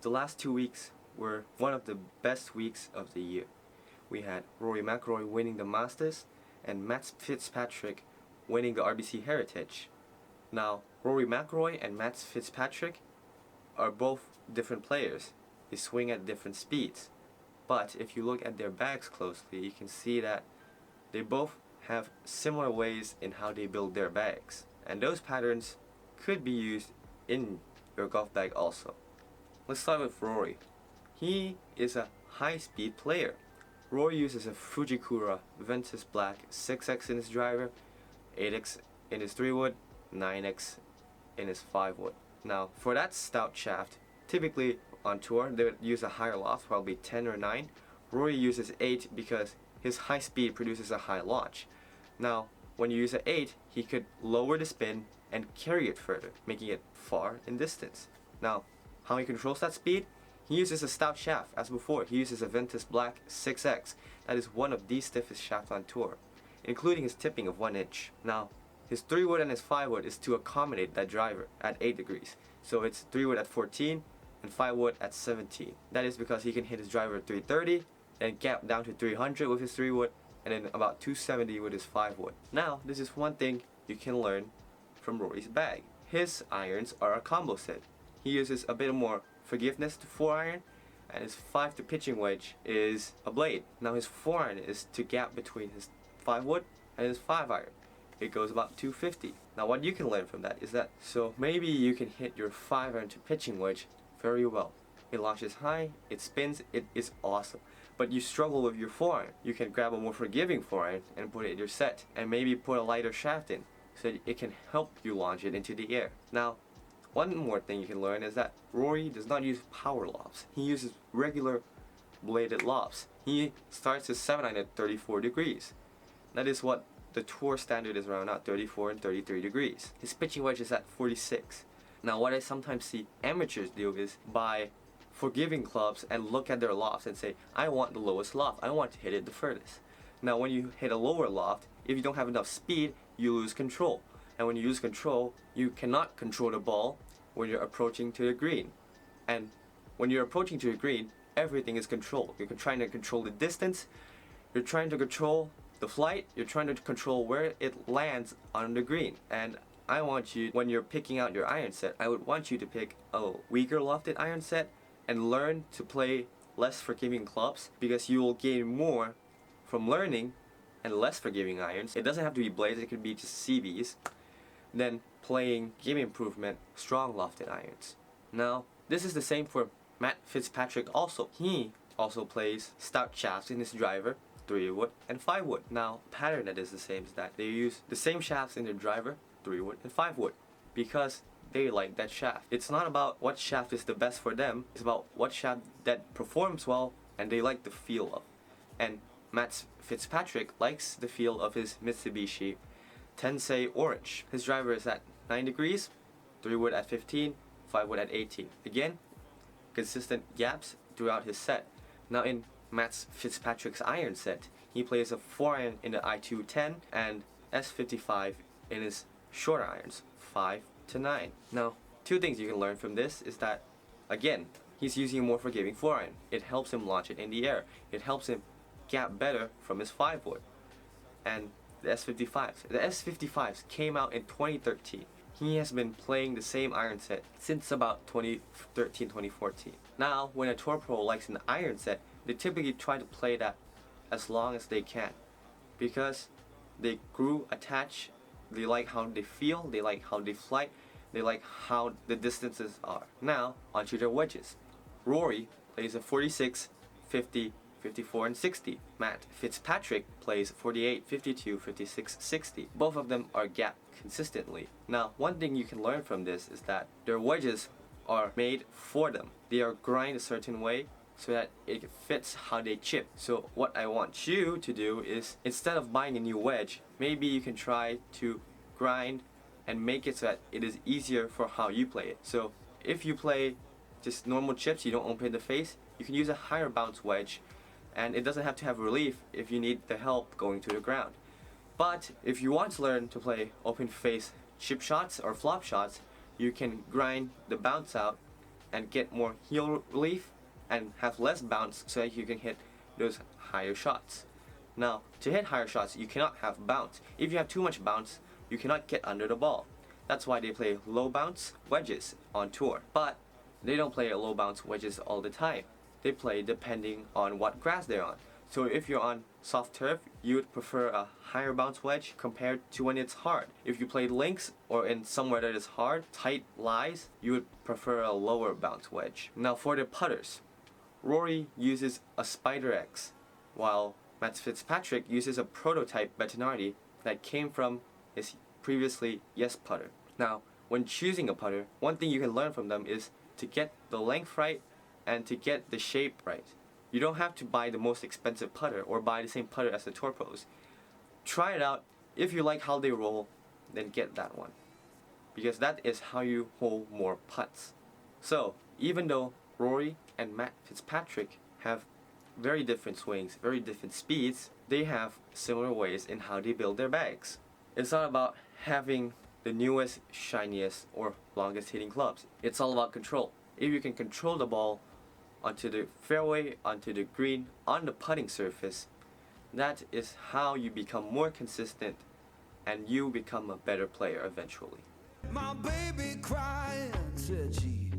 The last 2 weeks were one of the best weeks of the year. We had Rory McIlroy winning the Masters and Matt Fitzpatrick winning the RBC Heritage. Now, Rory McIlroy and Matt Fitzpatrick are both different players. They swing at different speeds. But if you look at their bags closely, you can see that they both have similar ways in how they build their bags. And those patterns could be used in your golf bag also. Let's start with Rory. He is a high-speed player. Rory uses a Fujikura Ventus Black 6X in his driver, 8X in his 3-wood, 9X in his 5-wood. Now, for that stout shaft, typically on tour they would use a higher loft, probably 10 or 9. Rory uses 8 because his high speed produces a high launch. Now, when you use an 8, he could lower the spin and carry it further, making it far in distance. Now, how he controls that speed? He uses a stout shaft. As before, he uses a Ventus Black 6X. That is one of the stiffest shafts on tour, including his tipping of 1 inch. Now, his 3-wood and his 5-wood is to accommodate that driver at 8 degrees. So it's 3-wood at 14 and 5-wood at 17. That is because he can hit his driver at 330, then gap down to 300 with his 3-wood, and then about 270 with his 5-wood. Now, this is one thing you can learn from Rory's bag. His irons are a combo set. He uses a bit more forgiveness to 4-iron, and his 5 to pitching wedge is a blade. Now his 4-iron is to gap between his 5-wood and his 5-iron. It goes about 250. Now what you can learn from that is that, so maybe you can hit your 5-iron to pitching wedge very well. It launches high, it spins, it is awesome. But you struggle with your 4-iron. You can grab a more forgiving 4-iron and put it in your set, and maybe put a lighter shaft in, so that it can help you launch it into the air. Now, one more thing you can learn is that Rory does not use power lofts. He uses regular bladed lofts. He starts his 7-iron at 34 degrees. That is what the tour standard is around now, 34 and 33 degrees. His pitching wedge is at 46. Now what I sometimes see amateurs do is buy forgiving clubs and look at their lofts and say, I want the lowest loft, I want to hit it the furthest. Now when you hit a lower loft, if you don't have enough speed, you lose control. And when you lose control, you cannot control the ball when you're approaching to the green. And when you're approaching to the green, everything is controlled. You're trying to control the distance, you're trying to control the flight, you're trying to control where it lands on the green. And I want you, when you're picking out your iron set, I would want you to pick a weaker lofted iron set and learn to play less forgiving clubs, because you will gain more from learning and less forgiving irons. It doesn't have to be blades, it could be just CBs. Then playing game improvement strong lofted irons. Now this is the same for Matt Fitzpatrick also. He also plays stout shafts in his driver, 3-wood and 5-wood. Now pattern that is the same is that they use the same shafts in their driver, 3-wood and 5-wood, because they like that shaft. It's not about what shaft is the best for them, it's about what shaft that performs well and they like the feel of. And Matt Fitzpatrick likes the feel of his Mitsubishi Tensei Orange. His driver is at 9 degrees, 3-wood at 15, 5-wood at 18. Again, consistent gaps throughout his set. Now in Matt Fitzpatrick's iron set, he plays a 4-iron in the I210 and S55 in his shorter irons, 5 to 9. Now, two things you can learn from this is that, again, he's using a more forgiving 4-iron. It helps him launch it in the air. It helps him gap better from his 5-wood. And the S55s. The S55s came out in 2013. He has been playing the same iron set since about 2013, 2014. Now, when a tour pro likes an iron set, they typically try to play that as long as they can, because they grew attached, they like how they feel, they like how they fly, they like how the distances are. Now, onto their wedges. Rory plays a 46, 50, 54 and 60. Matt Fitzpatrick plays 48, 52, 56, 60. Both of them are gapped consistently. Now, one thing you can learn from this is that their wedges are made for them. They are grind a certain way so that it fits how they chip. So what I want you to do is, instead of buying a new wedge, maybe you can try to grind and make it so that it is easier for how you play it. So if you play just normal chips, you don't open the face, you can use a higher bounce wedge, and it doesn't have to have relief if you need the help going to the ground. But if you want to learn to play open face chip shots or flop shots, you can grind the bounce out and get more heel relief and have less bounce so that you can hit those higher shots. Now, to hit higher shots, you cannot have bounce. If you have too much bounce, you cannot get under the ball. That's why they play low bounce wedges on tour. But they don't play low bounce wedges all the time. They play depending on what grass they're on. So if you're on soft turf, you would prefer a higher bounce wedge compared to when it's hard. If you play links or in somewhere that is hard, tight lies, you would prefer a lower bounce wedge. Now for the putters, Rory uses a Spider X, while Matt Fitzpatrick uses a prototype Bettinardi that came from his previously Yes putter. Now, when choosing a putter, one thing you can learn from them is to get the length right and to get the shape right. You don't have to buy the most expensive putter or buy the same putter as the tour pros. Try it out. If you like how they roll, then get that one, because that is how you hole more putts. So, even though Rory and Matt Fitzpatrick have very different swings, very different speeds, they have similar ways in how they build their bags. It's not about having the newest, shiniest, or longest hitting clubs. It's all about control. If you can control the ball onto the fairway, onto the green, on the putting surface, that is how you become more consistent and you become a better player eventually. My baby crying, said she